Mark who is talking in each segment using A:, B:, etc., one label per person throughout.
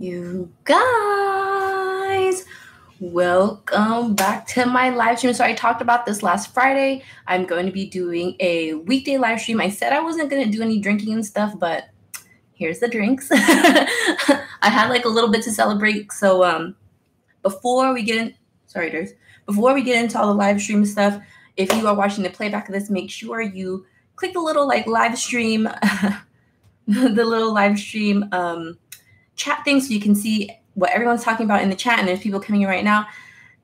A: You guys, welcome back to my live stream. So I talked about this last Friday. I'm going to be doing a weekday live stream. I said I wasn't going to do any drinking and stuff, but here's the drinks. I had like a little bit to celebrate. So before we get into all the live stream stuff, if you are watching the playback of this, make sure you click the little like live stream, the little live stream chat thing so you can see what everyone's talking about in the chat. And there's people coming in right now.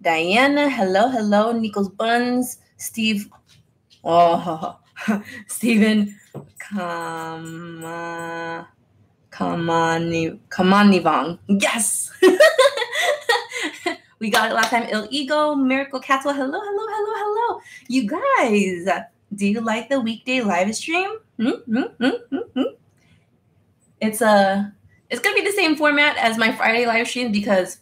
A: Diana, hello. Nico's Buns, Steve, Steven, Kamanivong. Yes. We got it last time. Il Ego, Miracle Castle. Hello. You guys, do you like the weekday live stream? It's going to be the same format as my Friday live stream because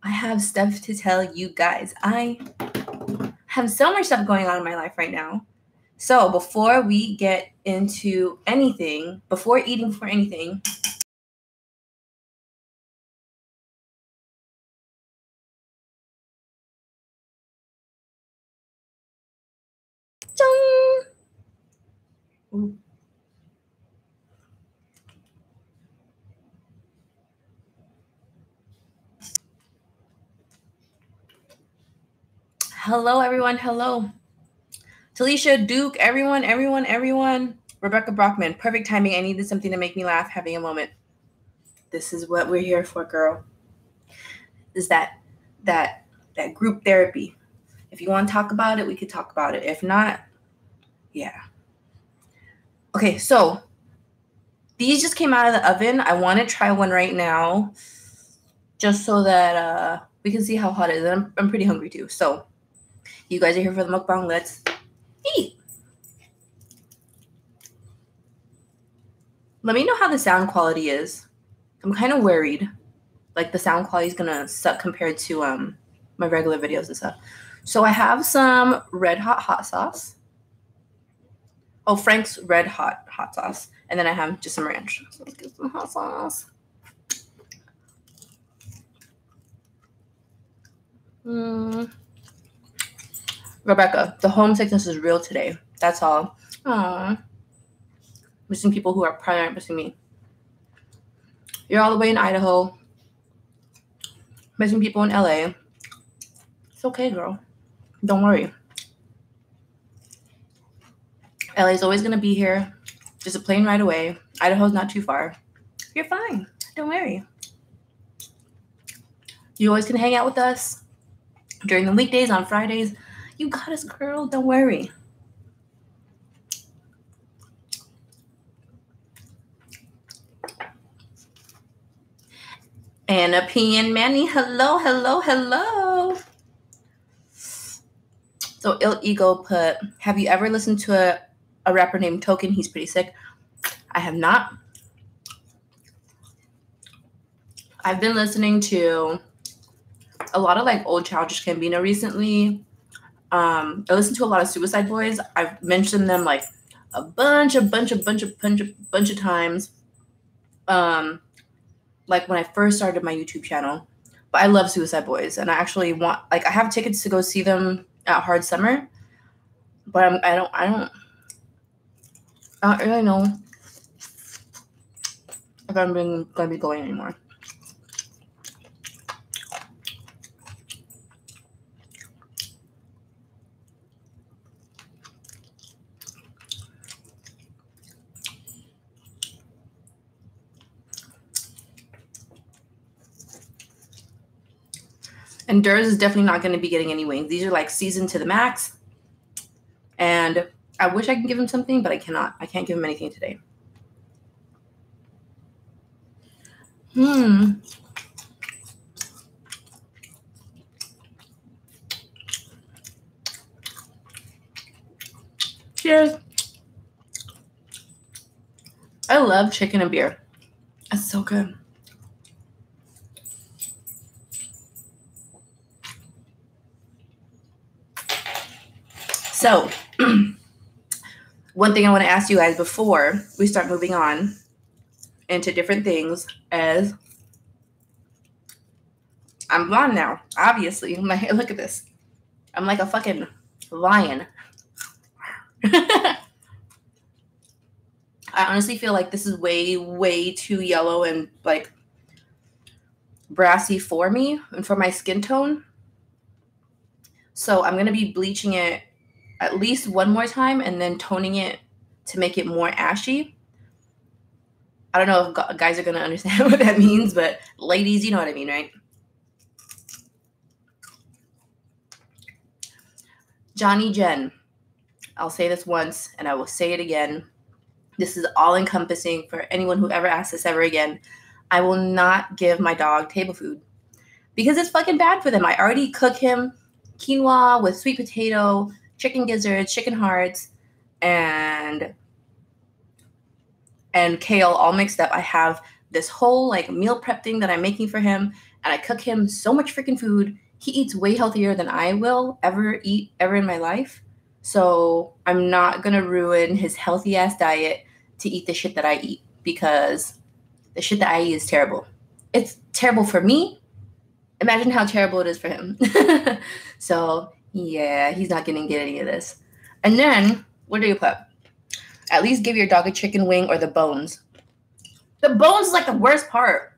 A: I have stuff to tell you guys. I have so much stuff going on in my life right now. So before we get into anything, before anything, ooh. Hello, everyone. Hello. Talisha, Duke, everyone. Rebecca Brockman, perfect timing. I needed something to make me laugh, having a moment. This is what we're here for, girl. Is that group therapy. If you want to talk about it, we could talk about it. If not, yeah. Okay, so these just came out of the oven. I want to try one right now just so that we can see how hot it is. I'm pretty hungry too. So you guys are here for the mukbang. Let's eat. Let me know how the sound quality is. I'm kind of worried. Like the sound quality is going to suck compared to my regular videos and stuff. So I have some red hot sauce. Oh, Frank's red hot sauce. And then I have just some ranch. So let's get some hot sauce. Rebecca, the homesickness is real today. That's all. Aww. Missing people who are probably aren't missing me. You're all the way in Idaho. Missing people in LA. It's okay, girl. Don't worry. LA is always going to be here. Just a plane ride away. Idaho's not too far. You're fine. Don't worry. You always can hang out with us during the weekdays, on Fridays. You got us, girl. Don't worry. And Opinion Manny, hello. So Il Ego put, have you ever listened to a rapper named Token? He's pretty sick. I have not. I've been listening to a lot of like old Childish Gambino recently. I listened to a lot of Suicide Boys. I've mentioned them like a bunch of times. Like when I first started my YouTube channel. But I love Suicide Boys, and I actually want, like, I have tickets to go see them at Hard Summer, but I don't really know if I'm going to be going anymore. And Durs is definitely not going to be getting any wings. These are like seasoned to the max. And I wish I could give him something, but I cannot. I can't give him anything today. Cheers. I love chicken and beer. That's so good. So, one thing I want to ask you guys before we start moving on into different things is, I'm blonde now, obviously. I'm like, look at this. I'm like a fucking lion. I honestly feel like this is way, way too yellow and like brassy for me and for my skin tone. So I'm going to be bleaching it at least one more time and then toning it to make it more ashy. I don't know if guys are going to understand what that means, but ladies, you know what I mean, right? Johnny Jen. I'll say this once and I will say it again. This is all encompassing for anyone who ever asks this ever again. I will not give my dog table food because it's fucking bad for them. I already cook him quinoa with sweet potato, chicken gizzards, chicken hearts, and kale all mixed up. I have this whole like meal prep thing that I'm making for him, and I cook him so much freaking food. He eats way healthier than I will ever eat ever in my life. So I'm not gonna ruin his healthy ass diet to eat the shit that I eat, because the shit that I eat is terrible. It's terrible for me. Imagine how terrible it is for him. So yeah, he's not gonna get any of this. And then what do you put? At least give your dog a chicken wing or the bones. The bones is like the worst part.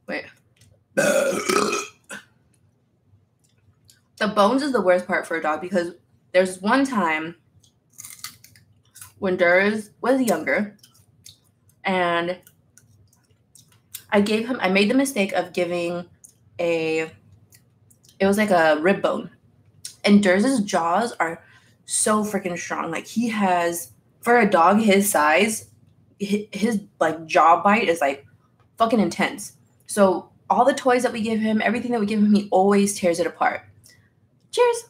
A: Wait. The bones is the worst part for a dog, because there's one time when Durs was younger and I made the mistake of giving it was like a rib bone. And Durs's jaws are so freaking strong. Like he has, for a dog his size, his like jaw bite is like fucking intense. So all the toys that we give him, everything that we give him, he always tears it apart. Cheers.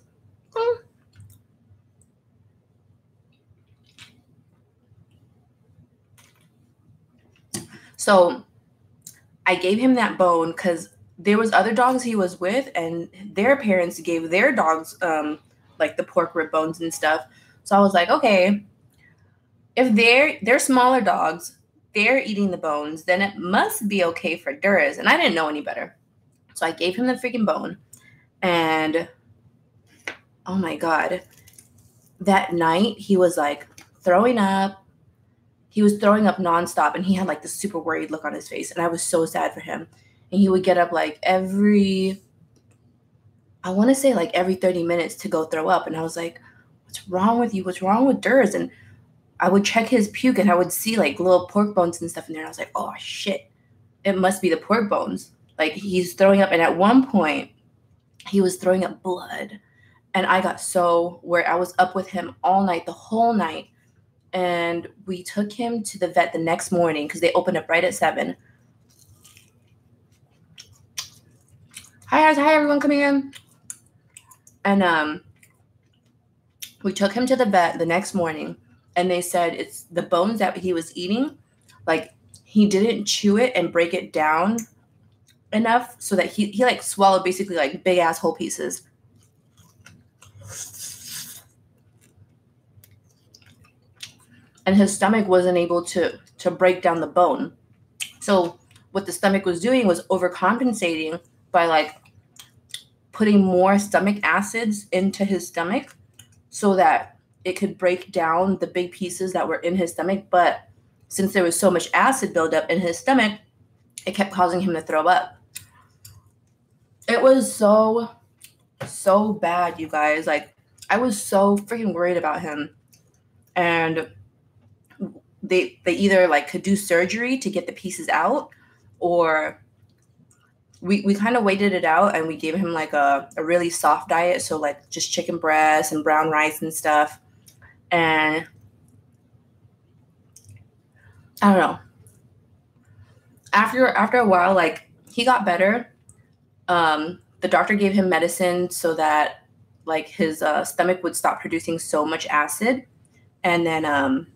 A: So I gave him that bone because there was other dogs he was with, and their parents gave their dogs like the pork rib bones and stuff. So I was like, okay, if they're smaller dogs, they're eating the bones, then it must be okay for Durs. And I didn't know any better. So I gave him the freaking bone. And oh my God, that night he was like throwing up. He was throwing up nonstop, and he had like this super worried look on his face. And I was so sad for him. And he would get up like every 30 minutes to go throw up. And I was like, what's wrong with you? What's wrong with Durs? And I would check his puke and I would see like little pork bones and stuff in there. And I was like, oh shit, it must be the pork bones. Like he's throwing up. And at one point he was throwing up blood. And I got so worried. I was up with him all night, the whole night. And we took him to the vet the next morning because they opened up right at 7. Hi guys, hi everyone coming in. And we took him to the vet the next morning, and they said it's the bones that he was eating. Like he didn't chew it and break it down enough so that he like swallowed basically like big ass whole pieces. And his stomach wasn't able to break down the bone. So what the stomach was doing was overcompensating by like putting more stomach acids into his stomach so that it could break down the big pieces that were in his stomach. But since there was so much acid buildup in his stomach, it kept causing him to throw up. It was so bad, you guys. Like I was so freaking worried about him. And they either like could do surgery to get the pieces out, or we kind of waited it out and we gave him like a really soft diet. So like just chicken breast and brown rice and stuff. And I don't know. After a while, like he got better. The doctor gave him medicine so that like his stomach would stop producing so much acid. And then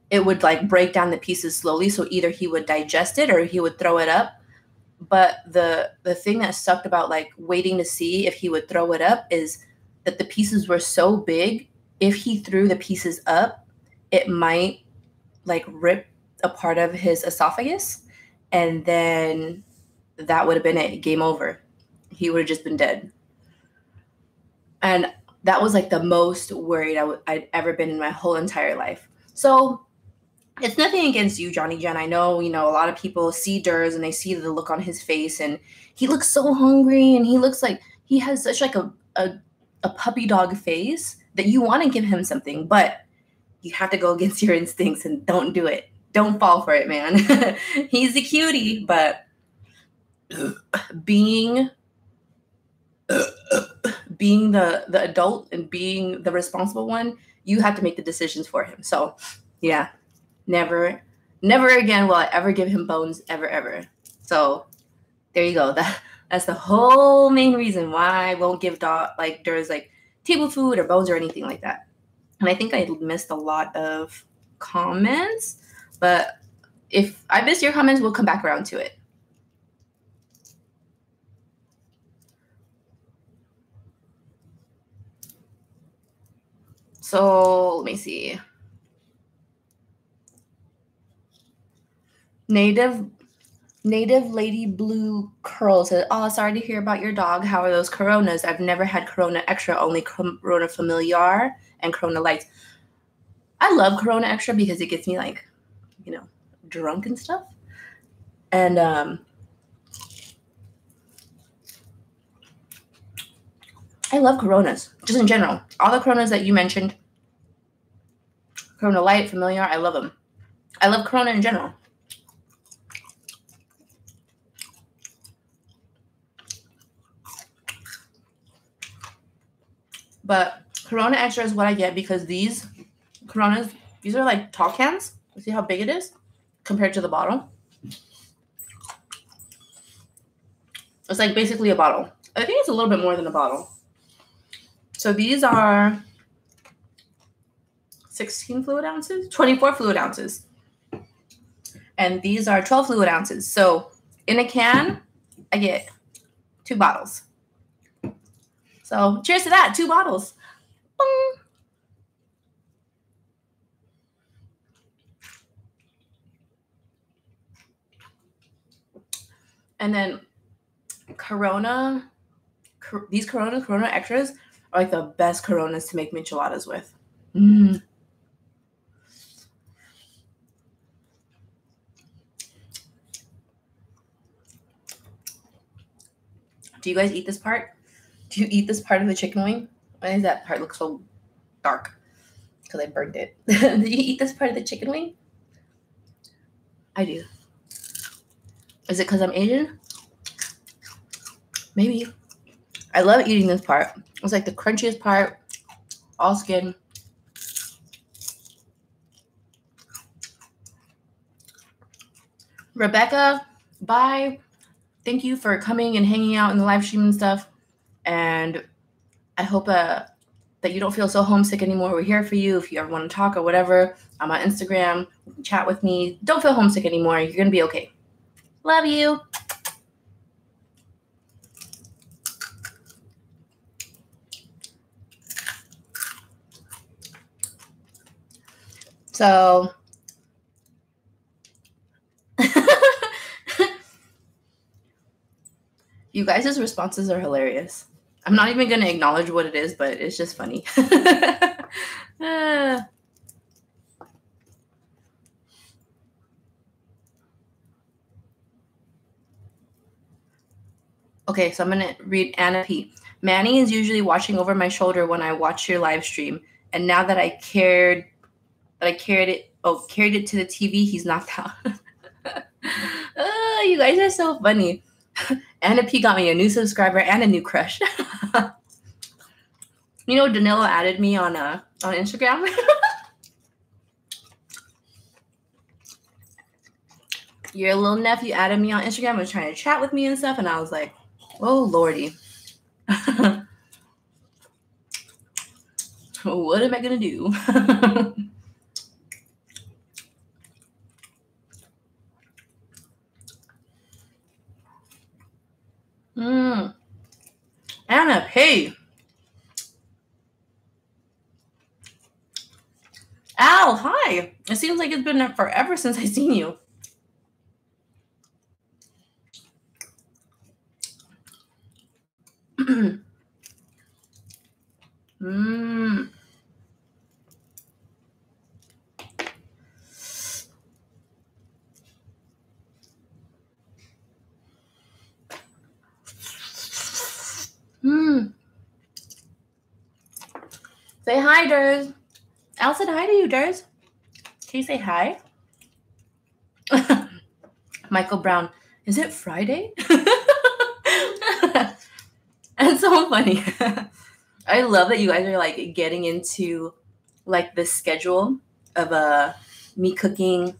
A: it would like break down the pieces slowly. So either he would digest it or he would throw it up. But the thing that sucked about like waiting to see if he would throw it up is that the pieces were so big. If he threw the pieces up, it might like rip a part of his esophagus. And then that would have been it. Game over. He would have just been dead. And that was like the most worried I'd ever been in my whole entire life. So it's nothing against you, Johnny Jen. I know, a lot of people see Durs and they see the look on his face, and he looks so hungry, and he looks like he has such like a puppy dog face that you want to give him something, but you have to go against your instincts and don't do it. Don't fall for it, man. He's a cutie, but being the adult and being the responsible one, you have to make the decisions for him. So yeah, never again will I ever give him bones, ever. So there you go. That's the whole main reason why I won't give Durs like table food or bones or anything like that. And I think I missed a lot of comments, but if I missed your comments, we'll come back around to it. So let me see. Native Lady Blue Curl said, "Oh, sorry to hear about your dog. How are those Coronas? I've never had Corona Extra, only Corona Familiar and Corona Lights." I love Corona Extra because it gets me like, drunk and stuff. And I love Coronas, just in general. All the Coronas that you mentioned, Corona Light, Familiar, I love them. I love Corona in general. But Corona Extra is what I get because these Coronas, these are like tall cans. See how big it is compared to the bottle? It's like basically a bottle. I think it's a little bit more than a bottle. So these are 16 fluid ounces, 24 fluid ounces. And these are 12 fluid ounces. So in a can, I get 2 bottles. So cheers to that, 2 bottles. Boom. And then these Corona Extras are like the best Coronas to make micheladas with. Mm. Do you guys eat this part? Do you eat this part of the chicken wing? Why does that part look so dark? Because I burned it. Do you eat this part of the chicken wing? I do. Is it because I'm Asian? Maybe. I love eating this part. It's like the crunchiest part. All skin. Rebecca, bye. Thank you for coming and hanging out in the live stream and stuff. And I hope that you don't feel so homesick anymore. We're here for you if you ever want to talk or whatever. I'm on Instagram. Chat with me. Don't feel homesick anymore. You're going to be okay. Love you. So you guys' responses are hilarious. I'm not even going to acknowledge what it is, but it's just funny. Okay, so I'm going to read Anna P. Manny is usually watching over my shoulder when I watch your live stream. And now that I carried it to the TV, he's knocked out. You guys are so funny. Anna P got me a new subscriber and a new crush. Danilo added me on Instagram. Your little nephew added me on Instagram, was trying to chat with me and stuff, and I was like, oh lordy. What am I gonna do? Anna, hey. Al, hi. It seems like it's been forever since I've seen you. Mmm. Mmm. Say hi, Durs. Al said hi to you, Durs. Can you say hi? Michael Brown, is it Friday? It's so funny. I love that you guys are like getting into like the schedule of me cooking,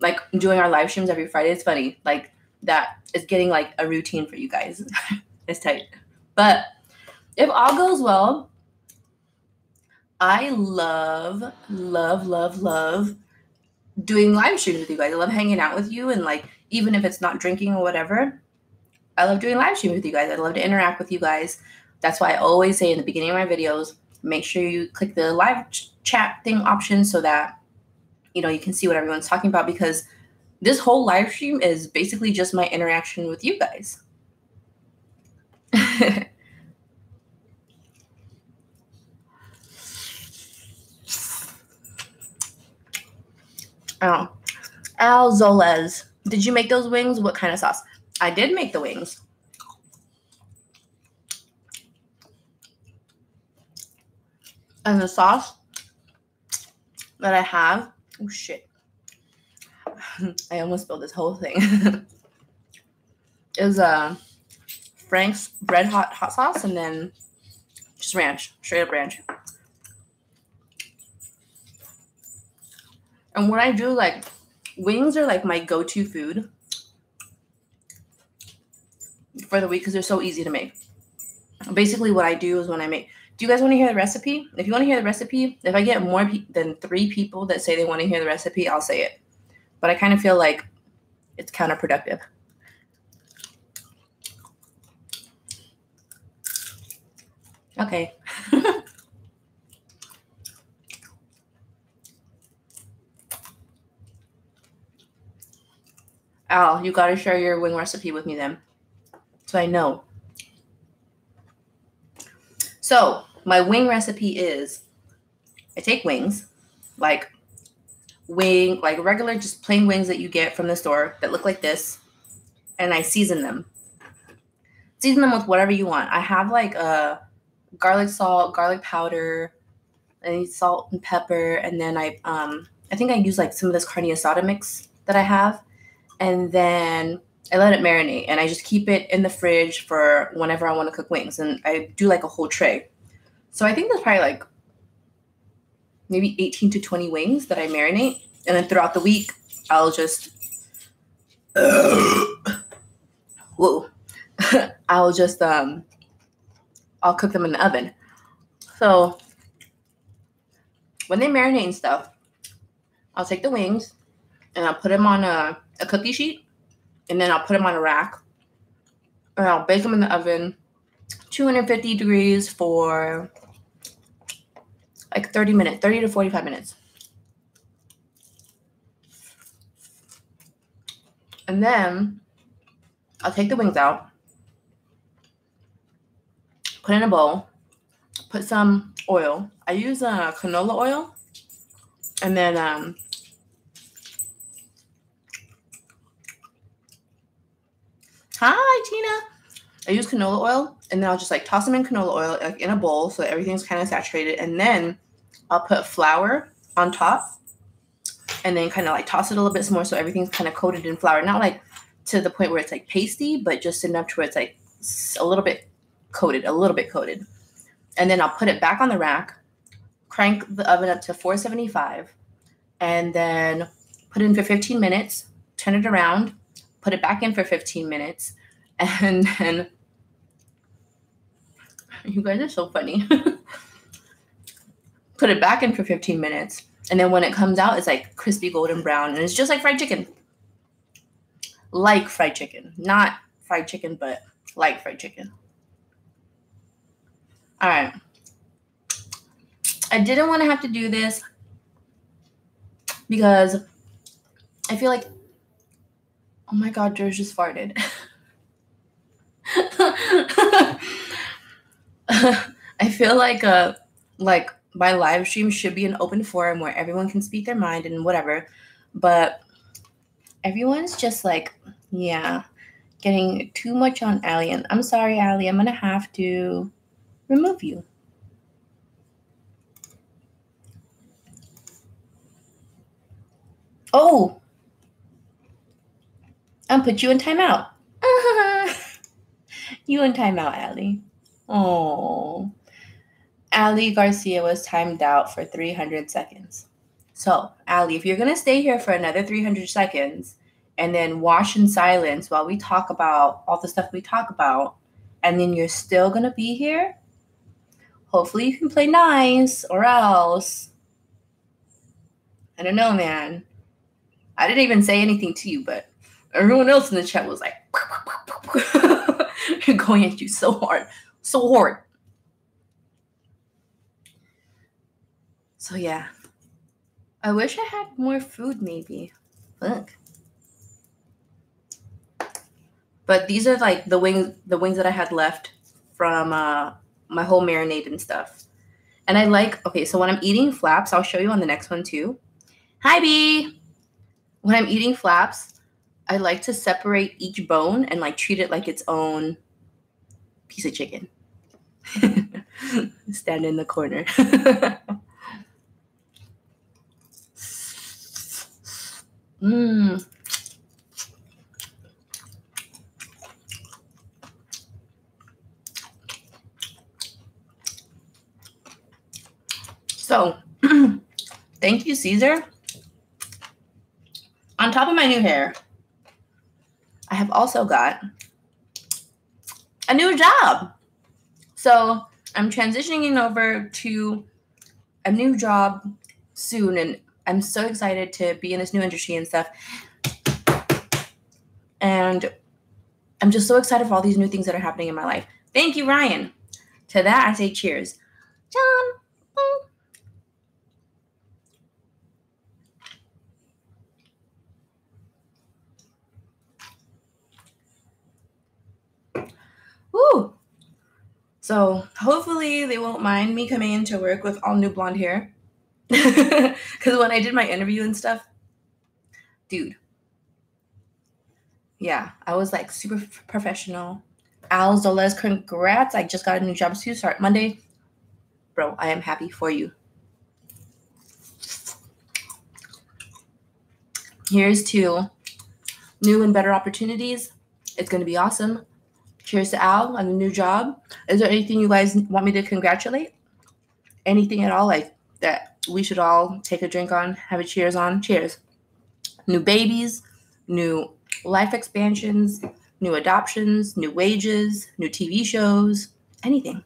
A: like doing our live streams every Friday. It's funny. Like that is getting like a routine for you guys. It's tight. But if all goes well, I love, love, love, love doing live streams with you guys. I love hanging out with you, and like even if it's not drinking or whatever, I love doing live streams with you guys. I love to interact with you guys. That's why I always say in the beginning of my videos, make sure you click the live chat thing option so that you can see what everyone's talking about, because this whole live stream is basically just my interaction with you guys. Oh, Al Zolez, did you make those wings? What kind of sauce? I did make the wings. And the sauce that I have, oh shit, I almost spilled this whole thing, is Frank's Red Hot sauce, and then just ranch, straight up ranch. And what I do, like, wings are like my go-to food for the week because they're so easy to make. Basically, what I do is when I make, do you guys want to hear the recipe? If you want to hear the recipe, if I get more than 3 people that say they want to hear the recipe, I'll say it. But I kind of feel like it's counterproductive. Okay. Al, you got to share your wing recipe with me then, so I know. So my wing recipe is, I take wings, like regular, just plain wings that you get from the store that look like this, and I season them. Season them with whatever you want. I have like garlic salt, garlic powder, and salt and pepper, and then I think I use like some of this carne asada mix that I have, and then I let it marinate, and I just keep it in the fridge for whenever I want to cook wings, and I do like a whole tray. So I think there's probably like maybe 18 to 20 wings that I marinate, and then throughout the week I'll just whoa. I'll just I'll cook them in the oven. So when they marinate and stuff, I'll take the wings and I'll put them on a cookie sheet, and then I'll put them on a rack, and I'll bake them in the oven 250 degrees for like 30 to 45 minutes. And then I'll take the wings out, put in a bowl, put some oil. I use canola oil, and then hi Tina. I use canola oil, and then I'll just like toss them in canola oil, like in a bowl, so that everything's kind of saturated, and then I'll put flour on top, and then kind of like toss it a little bit more so everything's kind of coated in flour, not like to the point where it's like pasty, but just enough to where it's like a little bit coated. And then I'll put it back on the rack, crank the oven up to 475, and then put it in for 15 minutes, turn it around, put it back in for 15 minutes, and then you guys are so funny. Put it back in for 15 minutes, and then when it comes out, it's like crispy golden brown, and it's just like fried chicken. Like fried chicken. Not fried chicken, but like fried chicken. All right. I didn't want to have to do this because I feel like, oh my God, George just farted. feel like my live stream should be an open forum where everyone can speak their mind and whatever, but everyone's just like, yeah, getting too much on Allie. And I'm sorry, Allie, I'm gonna have to remove you. Oh, I'll put you in timeout. You in timeout, Allie. Oh, Allie Garcia was timed out for 300 seconds. So, Allie, if you're gonna stay here for another 300 seconds and then watch in silence while we talk about all the stuff we talk about, and then you're still gonna be here, hopefully you can play nice, or else, I don't know, man. I didn't even say anything to you, but everyone else in the chat was like, going at you so hard. So hard. So yeah. I wish I had more food, maybe. Look. But these are like the wings that I had left from my whole marinade and stuff. And I like, okay, so when I'm eating flaps, I'll show you on the next one too. Hi, B. When I'm eating flaps, I like to separate each bone and like treat it like its own piece of chicken. Stand in the corner. So, thank you, Caesar. On top of my new hair, I have also got a new job. So I'm transitioning over to a new job soon, and I'm so excited to be in this new industry and stuff. And I'm just so excited for all these new things that are happening in my life. Thank you, Ryan. To that, I say cheers. John. Woo! So hopefully they won't mind me coming into work with all new blonde hair. Because when I did my interview and stuff, dude, yeah, I was like super professional. Al Zoles, congrats. I just got a new job too. Start Monday. Bro, I am happy for you. Here's to new and better opportunities. It's going to be awesome. Cheers to Al on the new job. Is there anything you guys want me to congratulate? Anything at all, like that we should all take a drink on, have a cheers on? Cheers. New babies, new life expansions, new adoptions, new wages, new TV shows, anything.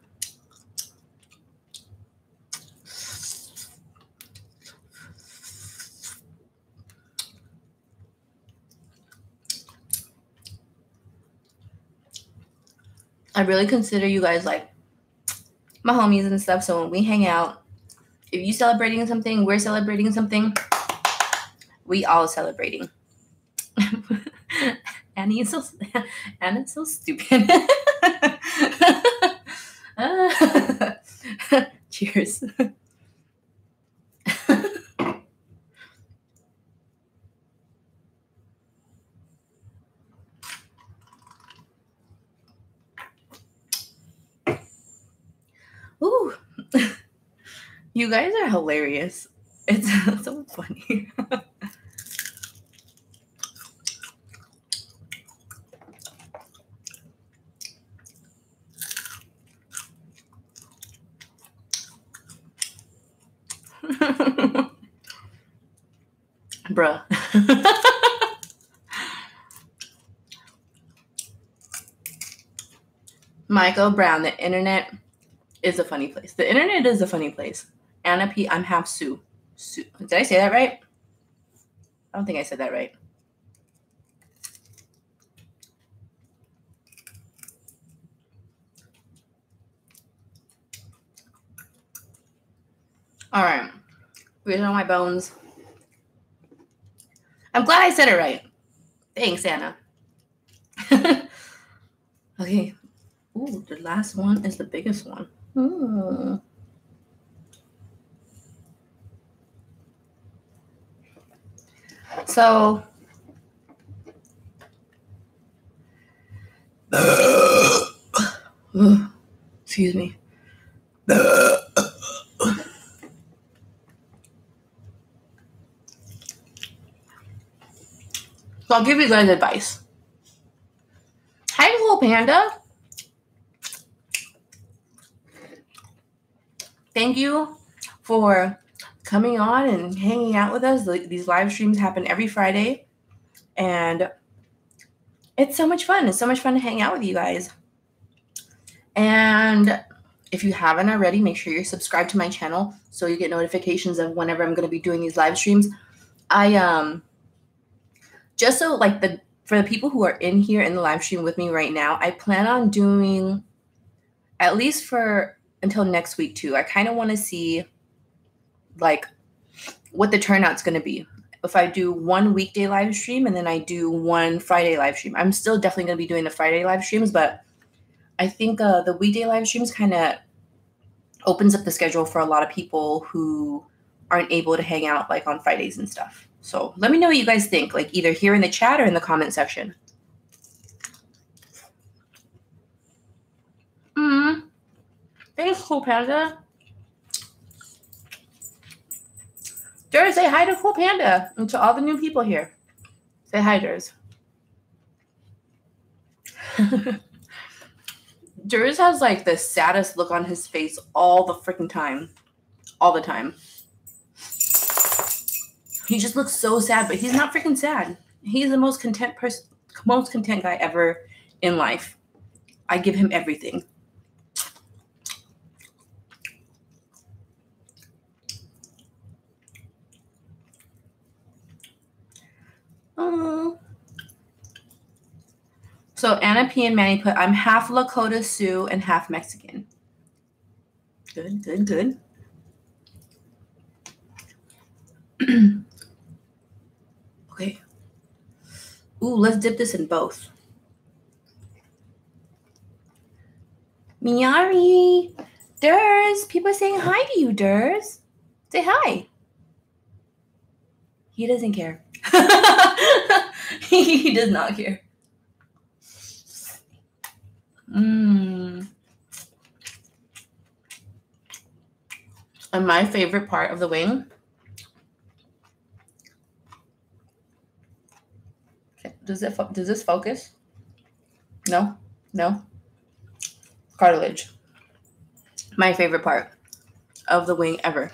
A: I really consider you guys like my homies and stuff. So when we hang out, if you celebrating something, we're celebrating something, we all celebrating. Anna's so stupid. Cheers. Ooh. You guys are hilarious. It's so funny. Bruh. Michael Brown, the internet is a funny place. The internet is a funny place. Anna P, I'm half Sue. Did I say that right? I don't think I said that right. All right. Here's all my bones. I'm glad I said it right. Thanks, Anna. Okay. Ooh, the last one is the biggest one. So, excuse me. So I'll give you guys advice. Hi, little panda. Thank you for coming on and hanging out with us. These live streams happen every Friday, and it's so much fun. It's so much fun to hang out with you guys. And if you haven't already, make sure you're subscribed to my channel so you get notifications of whenever I'm going to be doing these live streams. Just so for the people who are in here in the live stream with me right now, I plan on doing at least for until next week too. I kind of want to see what the turnout's going to be. If I do one weekday live stream and then I do one Friday live stream, I'm still definitely going to be doing the Friday live streams, but I think the weekday live streams kind of opens up the schedule for a lot of people who aren't able to hang out on Fridays and stuff. So let me know what you guys think, either here in the chat or in the comment section. Thanks, Cool Panda. Durs, say hi to Cool Panda and to all the new people here. Say hi, Durs. Durs has the saddest look on his face all the freaking time. All the time. He just looks so sad, but he's not freaking sad. He's the most content guy ever in life. I give him everything. Oh. So Anna P and Manny put, I'm half Lakota Sioux and half Mexican. Good, good, good. Okay. Ooh, let's dip this in both. Miyari. Durs. People are saying hi to you, Durs. Say hi. He doesn't care. He does not care. And my favorite part of the wing. Okay, does this focus? No? No? Cartilage. My favorite part of the wing ever.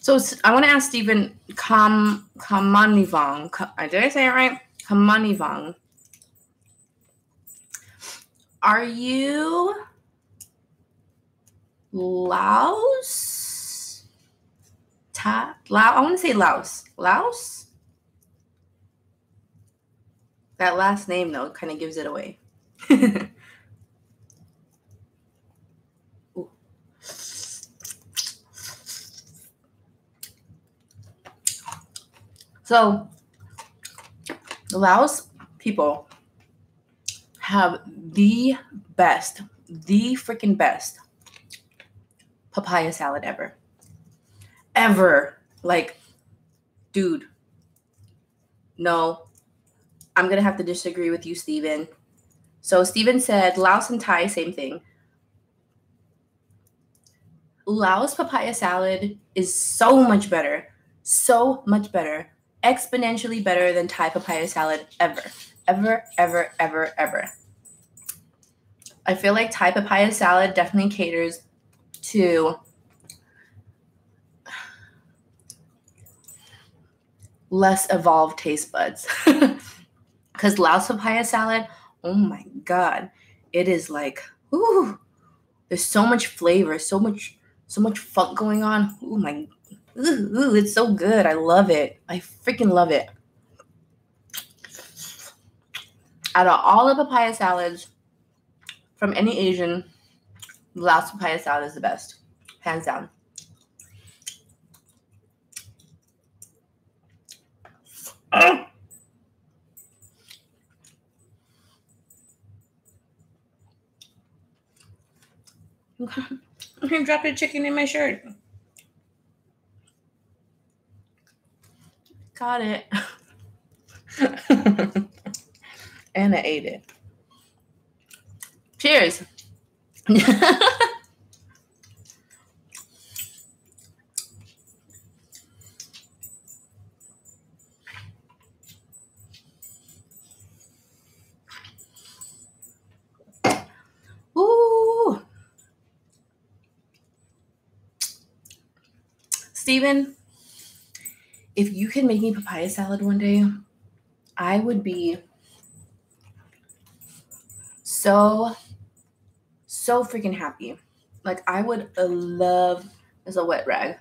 A: So I want to ask Stephen Kamanivong. Did I say it right? Kamanivong. Are you Laos? I want to say Laos. Laos? That last name, though, kind of gives it away. So, the Laos people have the freaking best papaya salad ever. Ever. Dude. No. I'm going to have to disagree with you, Steven. So, Steven said Laos and Thai, same thing. Laos papaya salad is so much better. So much better. Exponentially better than Thai papaya salad ever. Ever, ever, ever, ever. I feel like Thai papaya salad definitely caters to less evolved taste buds. Because Laos papaya salad, oh my God. It is ooh, there's so much flavor, so much funk going on. Ooh, it's so good. I love it. I freaking love it. Out of all the papaya salads from any Asian, Laos papaya salad is the best. Hands down. I dropped a chicken in my shirt. Got it. And I ate it. Cheers. Ooh. Steven, if you could make me papaya salad one day, I would be so freaking happy. Like, I would love, there's a wet rag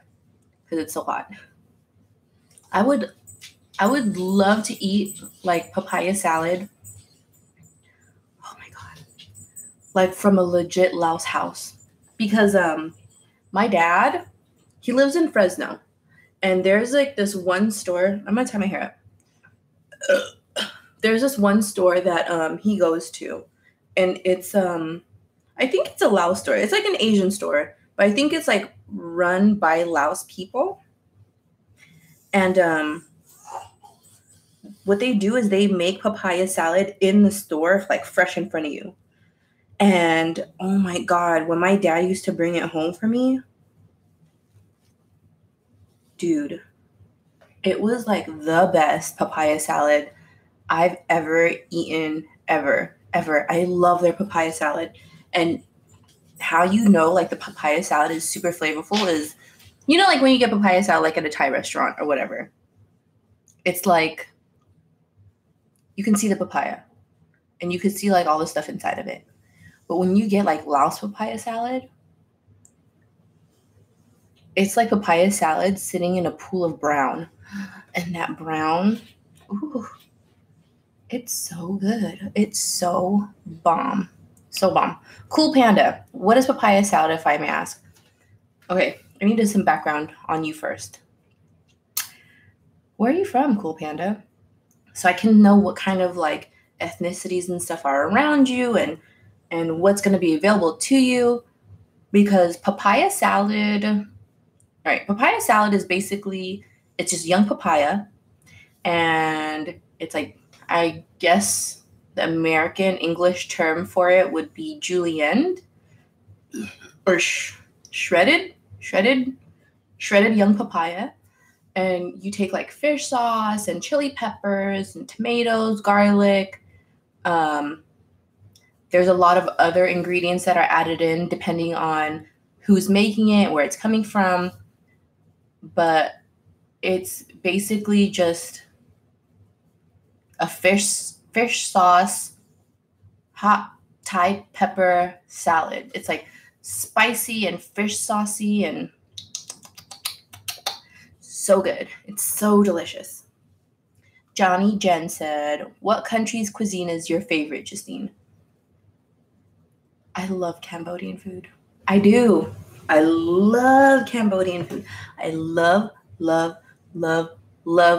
A: because it's so hot. I would love to eat like papaya salad. Oh my God. Like from a legit Laos house. Because my dad, he lives in Fresno. And there's like this one store. I'm gonna tie my hair up. There's this one store that he goes to. And it's I think it's a Laos store. It's like an Asian store, but I think it's like run by Laos people. And what they do is they make papaya salad in the store, like fresh in front of you. And oh my God, when my dad used to bring it home for me, dude, it was like the best papaya salad I've ever eaten, ever. I love their papaya salad. And how you know like the papaya salad is super flavorful is, you know, like when you get papaya salad like at a Thai restaurant or whatever. It's like you can see the papaya and you can see like all the stuff inside of it. But when you get like Laos papaya salad, it's like papaya salad sitting in a pool of brown. And that brown, ooh, it's so good. It's so bomb. So bomb. Cool Panda, what is papaya salad, if I may ask? Okay, I need some background on you first. Where are you from, Cool Panda? So I can know what kind of like ethnicities and stuff are around you and what's going to be available to you. Because papaya salad, all right, papaya salad is basically, it's just young papaya. And it's like, I guess the American English term for it would be julienne or shredded young papaya. And you take like fish sauce and chili peppers and tomatoes, garlic. There's a lot of other ingredients that are added in depending on who's making it, where it's coming from. But it's basically just a fish sauce, hot Thai pepper salad. It's like spicy and fish saucy and so good. It's so delicious. Johnny Jen said, what country's cuisine is your favorite, Justine? I love Cambodian food. I do. I love Cambodian food. I love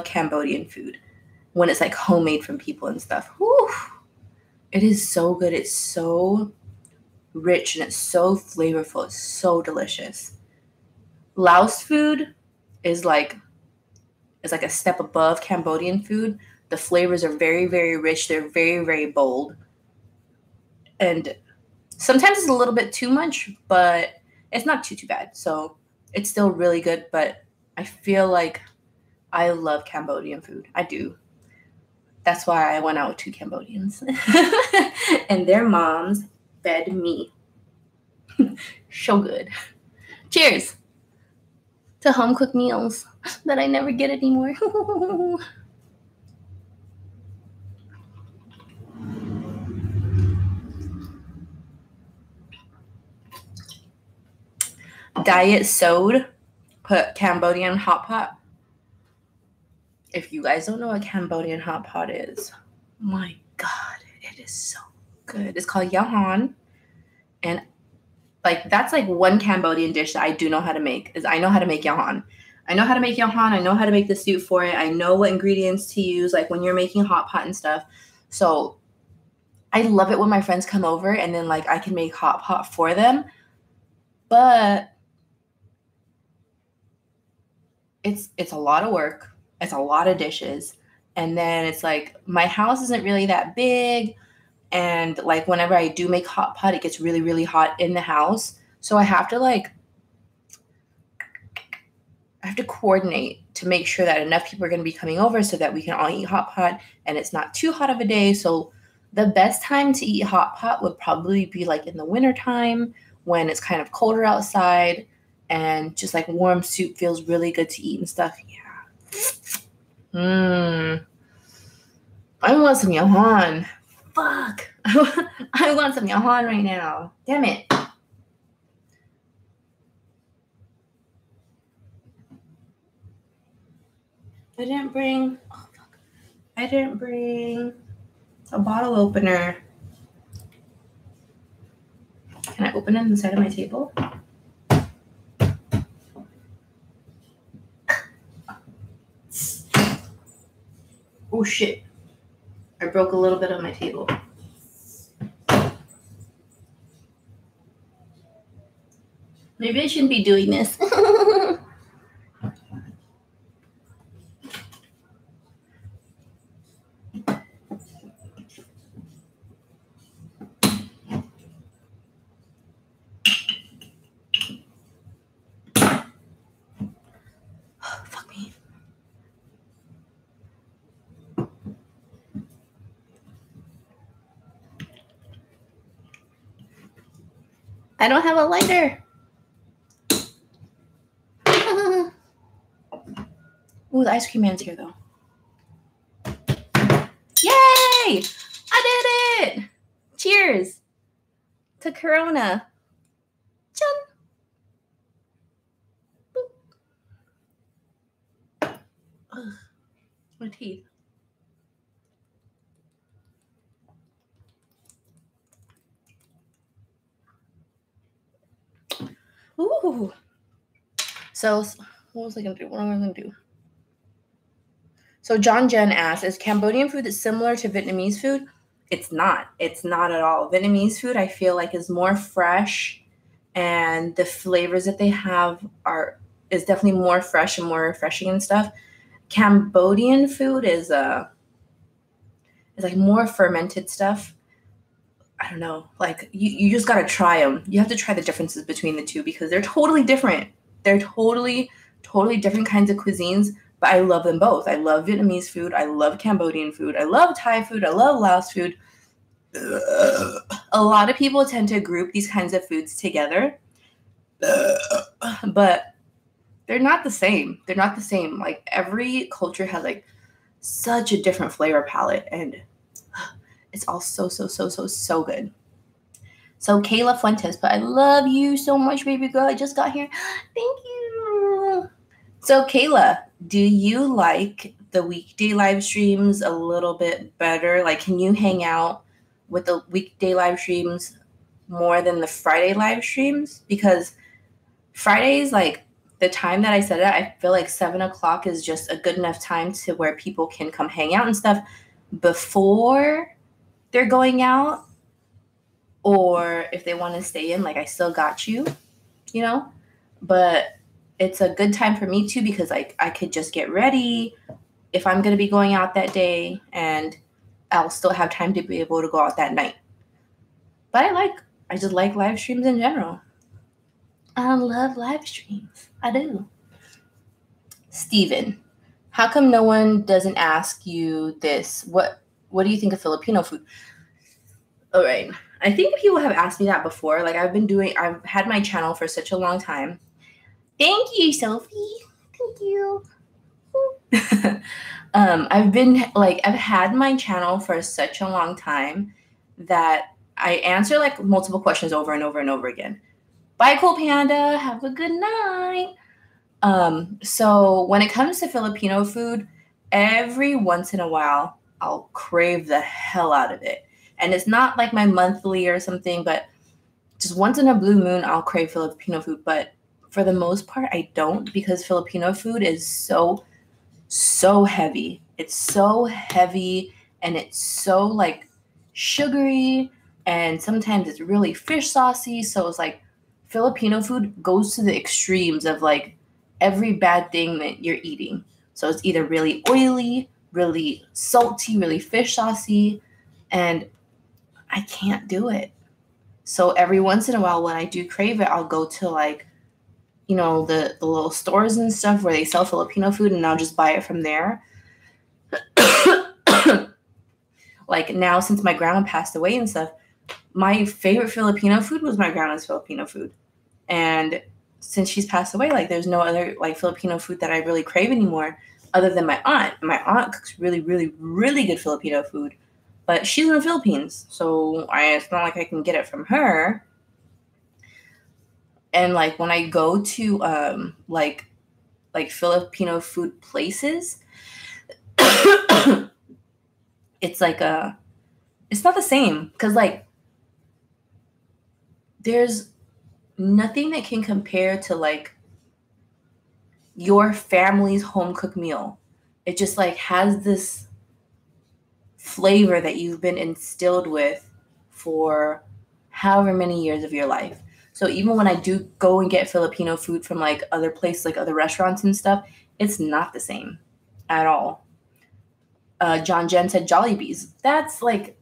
A: Cambodian food. When it's like homemade from people and stuff. Whew. It is so good. It's so rich and it's so flavorful. It's so delicious. Laos food is like a step above Cambodian food. The flavors are very, very rich. They're very, very bold. And sometimes it's a little bit too much, but it's not too bad. So it's still really good. But I feel like I love Cambodian food. I do. That's why I went out with 2 Cambodians. And their moms fed me. So good. Cheers to home-cooked meals that I never get anymore. Diet Sode put Cambodian hot pot. If you guys don't know what Cambodian hot pot is, my God, it It is so good. It's called yahan. And like that's like one Cambodian dish that I do know how to make is I know how to make yahan. I know how to make yahan. I know how to make the soup for it. I know what ingredients to use, like when you're making hot pot and stuff. So I love it when my friends come over and then like I can make hot pot for them. But it's a lot of work. It's a lot of dishes. And then it's like my house isn't really that big. And like whenever I do make hot pot, it gets really, really hot in the house. So I have to coordinate to make sure that enough people are going to be coming over so that we can all eat hot pot and it's not too hot of a day. So the best time to eat hot pot would probably be like in the wintertime when it's kind of colder outside and just like warm soup feels really good to eat and stuff. Yeah. I want some yahan. Fuck. I want some yahan right now. Damn it. I didn't bring a bottle opener. Can I open it on the side of my table? Oh shit. I broke a little bit of my table. Maybe I shouldn't be doing this. Fuck me. I don't have a lighter. Ooh, the ice cream man's here though. Yay! I did it! Cheers to Corona. Chun. Ugh, my teeth. Ooh. So what was I gonna do? What am I gonna do? So John Jen asked, is Cambodian food similar to Vietnamese food? It's not. It's not at all. Vietnamese food, I feel like, is more fresh, and the flavors that they have is definitely more fresh and more refreshing and stuff. Cambodian food is like more fermented stuff. I don't know. Like you just gotta try them. You have to try the differences between the two because they're totally different. They're totally different kinds of cuisines. But I love them both. I love Vietnamese food. I love Cambodian food. I love Thai food. I love Laos food. A lot of people tend to group these kinds of foods together. But they're not the same. They're not the same. Like every culture has like such a different flavor palette. And it's all so good. So Kayla Fuentes, but I love you so much, baby girl. I just got here. Thank you. So Kayla, do you like the weekday live streams a little bit better? Like, can you hang out with the weekday live streams more than the Friday live streams? Because Fridays, like the time that I set it, I feel like 7:00 is just a good enough time to where people can come hang out and stuff before they're going out. Or if they want to stay in, like I still got you, you know? But it's a good time for me too because like I could just get ready if I'm going to be going out that day and I'll still have time to be able to go out that night. But I just like live streams in general. I love live streams. I do. Steven, how come no one doesn't ask you this? What do you think of Filipino food? All right. I think people have asked me that before. Like I've had my channel for such a long time. Thank you, Sophie. Thank you. I've had my channel for such a long time that I answer like multiple questions over and over and over again. Bye, Cool Panda. Have a good night. So when it comes to Filipino food, every once in a while, I'll crave the hell out of it. And it's not like my monthly or something, but just once in a blue moon, I'll crave Filipino food. But for the most part, I don't, because Filipino food is so heavy. It's so heavy, and it's so like sugary, and sometimes it's really fish saucy. So it's like Filipino food goes to the extremes of like every bad thing that you're eating. So it's either really oily, really salty, really fish saucy, and I can't do it. So every once in a while when I do crave it, I'll go to like, you know, the little stores and stuff where they sell Filipino food, and I'll just buy it from there. Like now, since my grandma passed away and stuff, my favorite Filipino food was my grandma's Filipino food. And since she's passed away, like there's no other like Filipino food that I really crave anymore other than my aunt. My aunt cooks really, really, really good Filipino food, but she's in the Philippines, so it's not like I can get it from her. And like when I go to like Filipino food places, it's like it's not the same, because like there's nothing that can compare to like your family's home cooked meal. It just like has this flavor that you've been instilled with for however many years of your life. So even when I do go and get Filipino food from like other places, like other restaurants and stuff, it's not the same at all. John Jen said Jollibees. That's like,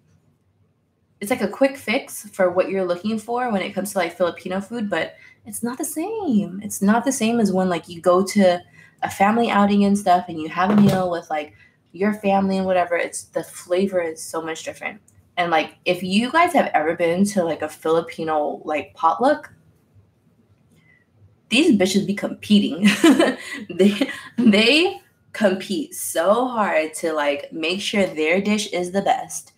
A: it's like a quick fix for what you're looking for when it comes to like Filipino food, but it's not the same. It's not the same as when like you go to a family outing and stuff and you have a meal with like your family and whatever. It's the flavor is so much different. And like if you guys have ever been to like a Filipino like potluck, these bitches be competing. they compete so hard to like make sure their dish is the best.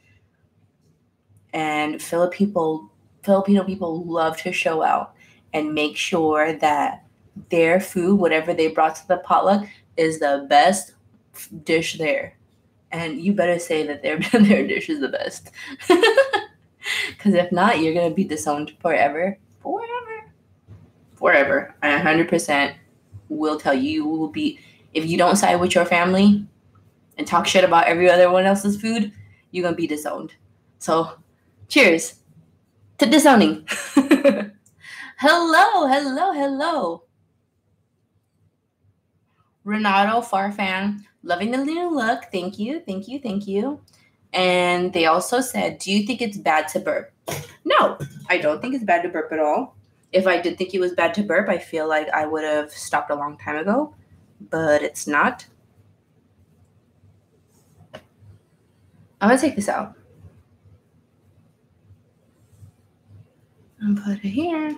A: And Filipino people love to show out and make sure that their food, whatever they brought to the potluck, is the best dish there. And you better say that their dish is the best. Because if not, you're going to be disowned forever. Forever. I 100% will tell you, you will be, if you don't side with your family and talk shit about every other one else's food, you're going to be disowned. So, cheers to disowning. Hello. Renato Farfan, loving the new look. Thank you. And they also said, do you think it's bad to burp? No, I don't think it's bad to burp at all. If I did think it was bad to burp, I feel like I would have stopped a long time ago, but it's not. I'm going to take this out and put it here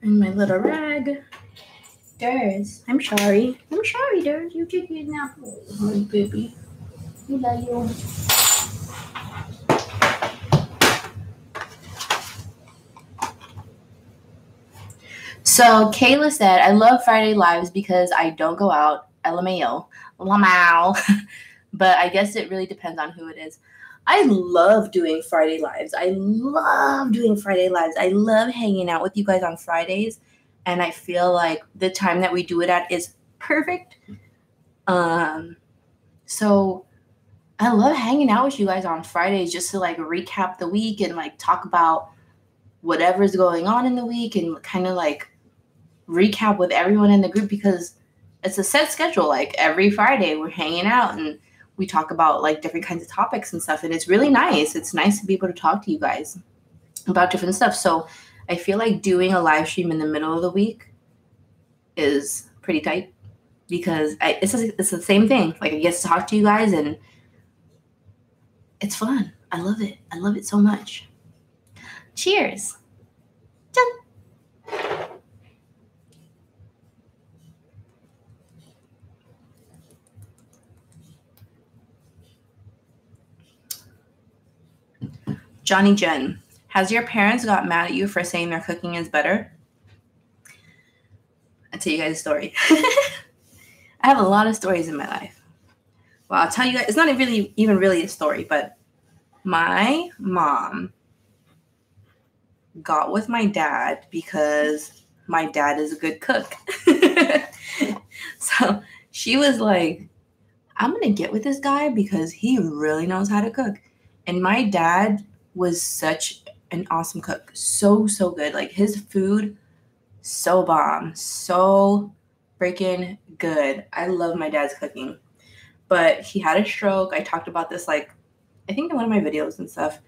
A: in my little rag. Durs, I'm sorry, Durs. You took it now. Oh, baby. I love you. So Kayla said, I love Friday lives because I don't go out. LMAO. But I guess it really depends on who it is. I love doing Friday lives. I love hanging out with you guys on Fridays. And I feel like the time that we do it at is perfect. So I love hanging out with you guys on Fridays just to like recap the week and like talk about whatever's going on in the week and kind of like recap with everyone in the group, because it's a set schedule. Like every Friday we're hanging out and we talk about like different kinds of topics and stuff. And it's really nice. It's nice to be able to talk to you guys about different stuff. So I feel like doing a live stream in the middle of the week is pretty tight, because it's the same thing. Like I get to talk to you guys and it's fun. I love it. I love it so much. Cheers. Done. Johnny Jen, has your parents got mad at you for saying their cooking is better? I'll tell you guys a story. I have a lot of stories in my life. Well, I'll tell you guys, it's not even really a story, but My mom got with my dad because my dad is a good cook. So she was like, I'm going to get with this guy because he really knows how to cook. And my dad was such an awesome cook. So good. Like his food, so bomb. So freaking good. I love my dad's cooking. But he had a stroke. I talked about this, like, I think in one of my videos and stuff.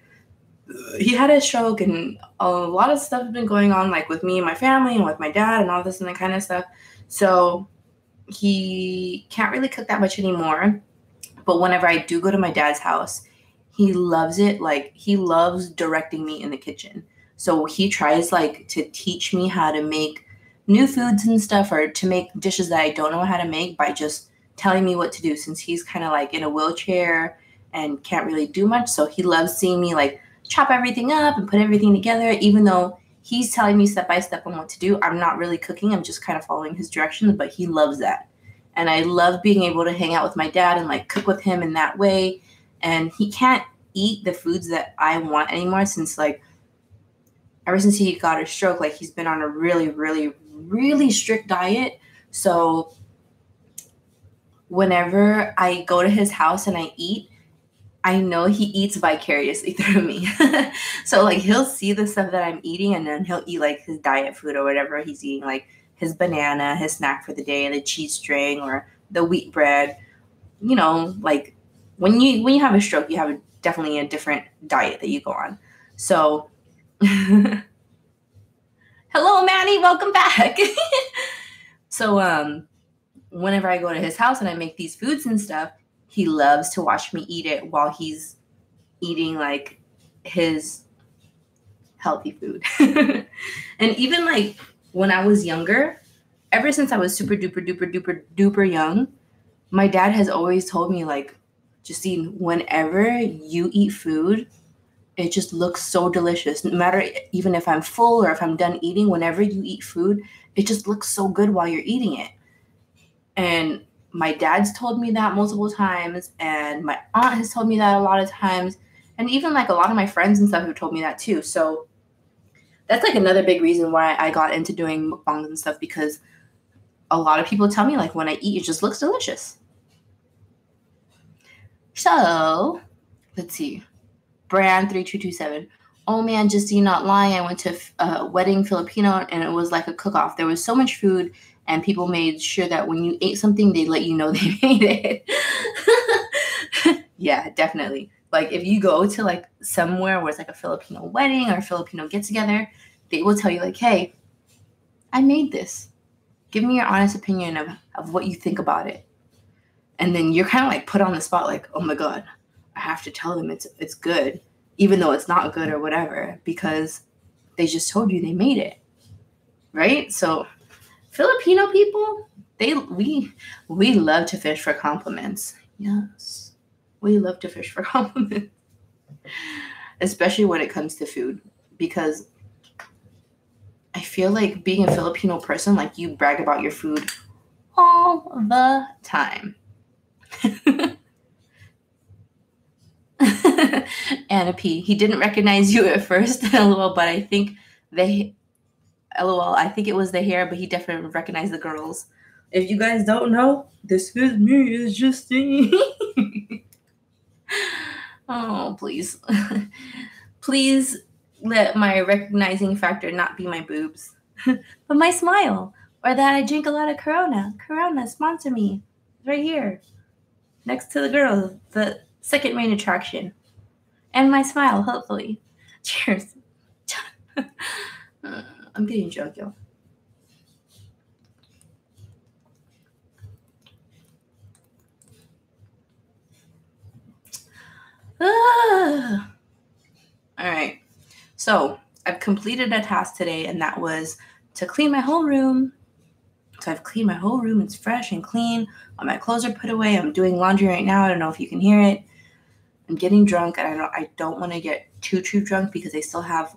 A: He had a stroke and a lot of stuff has been going on, like with me and my family and with my dad and all this and that kind of stuff. So he can't really cook that much anymore. But whenever I do go to my dad's house, he loves it. Like he loves directing me in the kitchen. So he tries like to teach me how to make new foods and stuff, or to make dishes that I don't know how to make by just telling me what to do, since he's kind of like in a wheelchair and can't really do much. So he loves seeing me like chop everything up and put everything together, even though he's telling me step by step on what to do. I'm not really cooking. I'm just kind of following his directions, but he loves that. And I love being able to hang out with my dad and like cook with him in that way. And he can't eat the foods that I want anymore, since like ever since he got a stroke, like he's been on a really strict diet. So whenever I go to his house and I eat, I know he eats vicariously through me. So like he'll see the stuff that I'm eating, and then he'll eat like his diet food or whatever he's eating, like his banana, his snack for the day, the cheese string or the wheat bread. You know, like when you have a stroke, you have definitely a different diet that you go on. So hello, Manny, welcome back. So whenever I go to his house and I make these foods and stuff, he loves to watch me eat it while he's eating like his healthy food. And even like when I was younger, ever since I was super duper young, my dad has always told me, like, Justine, whenever you eat food, it just looks so delicious. No matter even if I'm full or if I'm done eating, whenever you eat food, it just looks so good while you're eating it. And my dad's told me that multiple times, and my aunt has told me that a lot of times, and even like a lot of my friends and stuff have told me that too. So that's like another big reason why I got into doing mukbangs and stuff, because a lot of people tell me like when I eat, it just looks delicious. So let's see. Brand 3227. Oh man, Justine, not lying. I went to a wedding Filipino and it was like a cook-off. There was so much food and people made sure that when you ate something, they let you know they made it. Yeah, definitely. Like if you go to like somewhere where it's like a Filipino wedding or a Filipino get-together, they will tell you like, hey, I made this. Give me your honest opinion of what you think about it. And then you're kind of like put on the spot like, oh my God, I have to tell them it's good, even though it's not good or whatever, because they just told you they made it, right? So Filipino people, we love to fish for compliments. Yes, we love to fish for compliments, especially when it comes to food, because I feel like being a Filipino person, like you brag about your food all the time. Anna P. He didn't recognize you at first, lol, but I think I think it was the hair, but he definitely recognized the girls. If you guys don't know, this is me, it's Justine. Oh, please. Please let my recognizing factor not be my boobs, but my smile, or that I drink a lot of Corona. Corona, sponsor me. Right here. Next to the girl, the second main attraction. And my smile, hopefully. Cheers. I'm getting drunk, y'all. All right. So I've completed a task today, and that was to clean my whole room. So I've cleaned my whole room. It's fresh and clean. All my clothes are put away. I'm doing laundry right now. I don't know if you can hear it. I'm getting drunk, and I don't want to get too drunk because I still have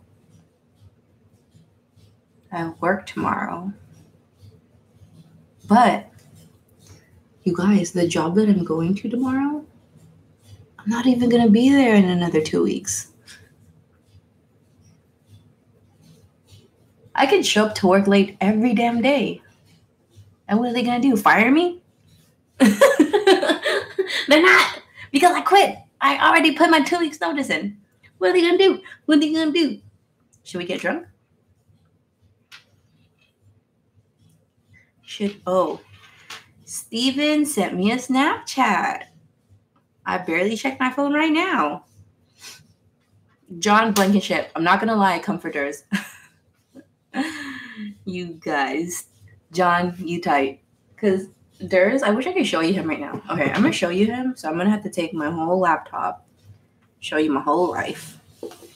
A: work tomorrow. But you guys, the job that I'm going to tomorrow, I'm not even going to be there in another 2 weeks. I could show up to work late every damn day. And what are they going to do? Fire me? They're not, because I quit. I already put my 2 weeks notice in. What are they going to do? What are they going to do? Should we get drunk? Steven sent me a Snapchat. I barely checked my phone right now. John Blankenship. I'm not going to lie, comforters. You guys. John, you tight. Because I wish I could show you him right now. Okay, I'm going to show you him. So I'm going to have to take my whole laptop. Show you my whole life.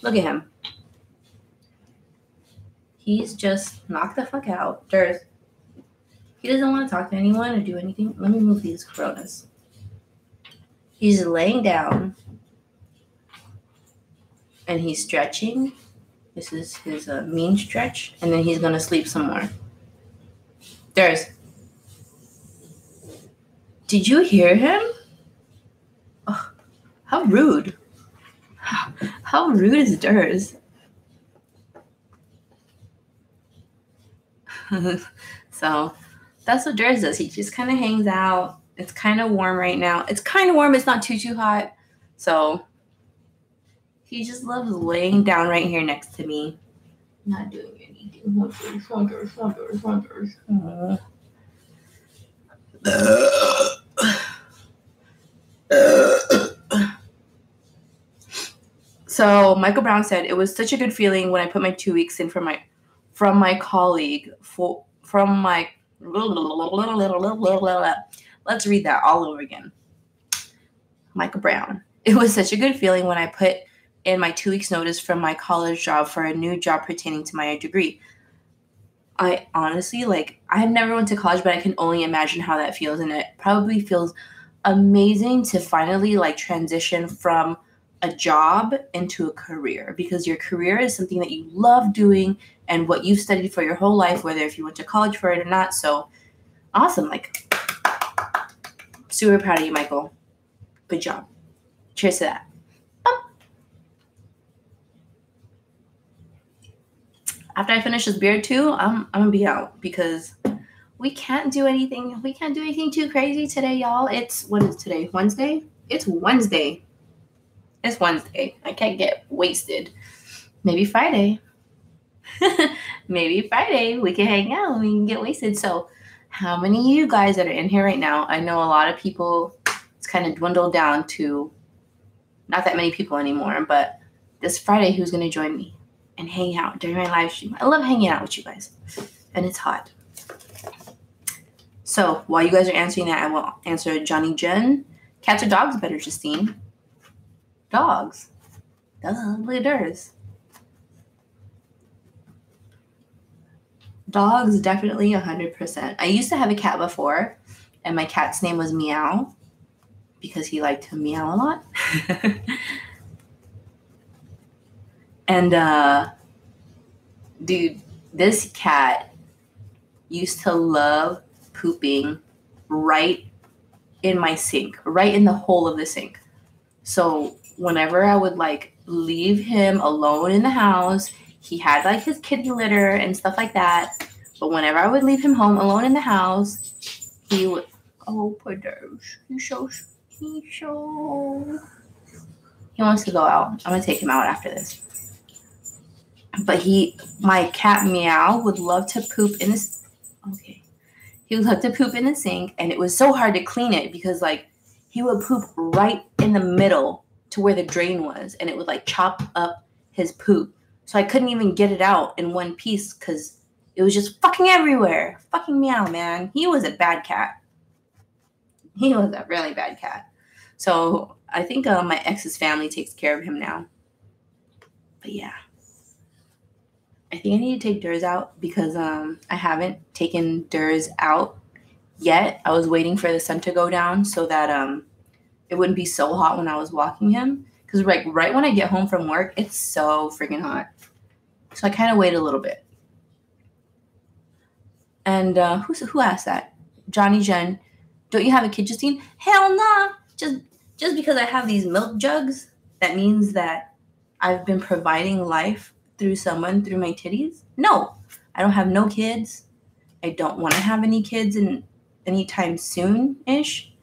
A: Look at him. He's just knocked the fuck out. He doesn't want to talk to anyone or do anything. Let me move these coronas. He's laying down. And he's stretching. This is his mean stretch. And then he's going to sleep some more. Did you hear him? Oh, how rude. How rude is Durs? So that's what Durs does. He just kind of hangs out. It's kind of warm right now. It's kind of warm. It's not too hot. So he just loves laying down right here next to me. Not doing anything. Hunters. So Michael Brown said, it was such a good feeling when I put my 2 weeks in from my colleague let's read that all over again. Michael Brown. It was such a good feeling when I put in my 2 weeks notice from my college job for a new job pertaining to my degree. I honestly, I have never went to college, but I can only imagine how that feels. And it probably feels amazing to finally transition from a job into a career, because your career is something that you love doing and what you've studied for your whole life, whether if you went to college for it or not. So awesome. Super proud of you, Michael. Good job. Cheers to that. After I finish this beer too, I'm gonna be out because we can't do anything. We can't do anything too crazy today, y'all. What is today? Wednesday? It's Wednesday. I can't get wasted. Maybe Friday. Maybe Friday we can hang out and we can get wasted. So how many of you guys that are in here right now? I know a lot of people, it's kind of dwindled down to not that many people anymore, but this Friday, who's going to join me and hang out during my live stream? I love hanging out with you guys, and it's hot. So while you guys are answering that, I will answer Johnny Jen. Cats or dogs better, Justine? Dogs. Look at theirs. Dogs, definitely 100%. I used to have a cat before, and my cat's name was Meow because he liked to meow a lot. And, dude, this cat used to love pooping right in my sink, right in the hole of the sink. So whenever I would leave him alone in the house, he had his kitty litter and stuff like that. But whenever I would leave him home alone in the house, he would, oh, poor Dersh. He wants to go out. I'm going to take him out after this. But my cat Meow would love to poop in this. Okay. He would love to poop in the sink, and it was so hard to clean it because he would poop right in the middle to where the drain was, and it would chop up his poop. So I couldn't even get it out in one piece because it was just fucking everywhere. Fucking Meow, man. He was a bad cat. He was a really bad cat. So I think my ex's family takes care of him now. But yeah. I think I need to take Durs out because I haven't taken Durs out yet. I was waiting for the sun to go down so that it wouldn't be so hot when I was walking him. Because right when I get home from work, it's so freaking hot. So I kind of wait a little bit. And who asked that? Johnny Jen. Don't you have a kid, Justine? Hell nah. Just just because I have these milk jugs, that means that I've been providing life through someone through my titties? No, I don't have no kids. I don't want to have any kids in anytime soon-ish,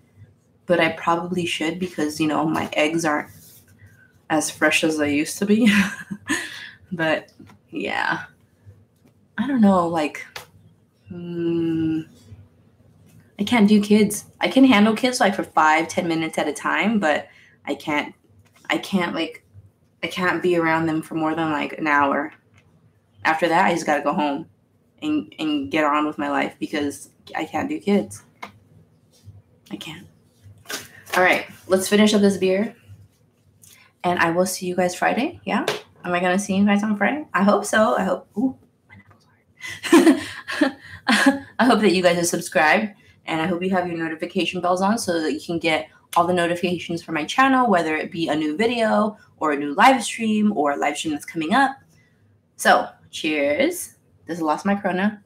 A: but I probably should because, you know, my eggs aren't as fresh as they used to be. But yeah, I don't know, like, I can't do kids. I can handle kids like for 5-10 minutes at a time, but I can't be around them for more than like an hour. After that, I just gotta go home and get on with my life because I can't do kids. I can't. All right, let's finish up this beer. And I will see you guys Friday. Yeah? Am I going to see you guys on Friday? I hope so. Ooh, my nipples hard. I hope that you guys are subscribed. And I hope you have your notification bells on so that you can get all the notifications for my channel, whether it be a new video or a new live stream or a live stream that's coming up. So, cheers. This is Lost My Corona.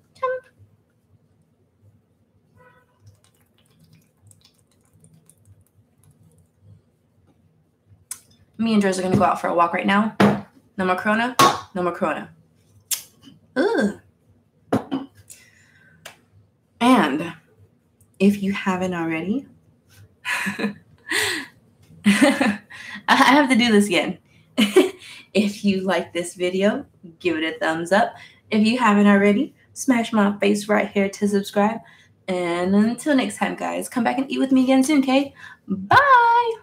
A: Me and Dres are going to go out for a walk right now. No more Corona. No more Corona. Ugh. And if you haven't already, I have to do this again. If you like this video, give it a thumbs up. If you haven't already, smash my face right here to subscribe. And until next time, guys, come back and eat with me again soon, okay? Bye!